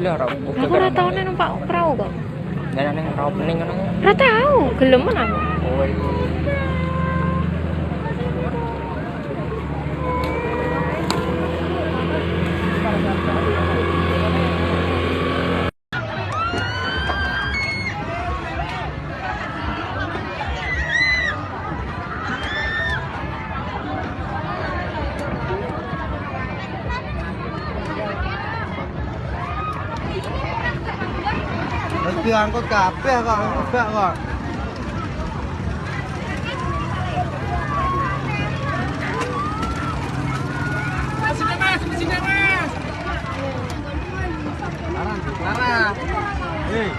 boleh ora. Aku ora tau nek numpak perahu kok. Nek ning ora pening ngono. Ora tau, gelemen aku. Oh iya. Diangkut kabeh kok, enggak kok. Sini Mas. Lara. Hei.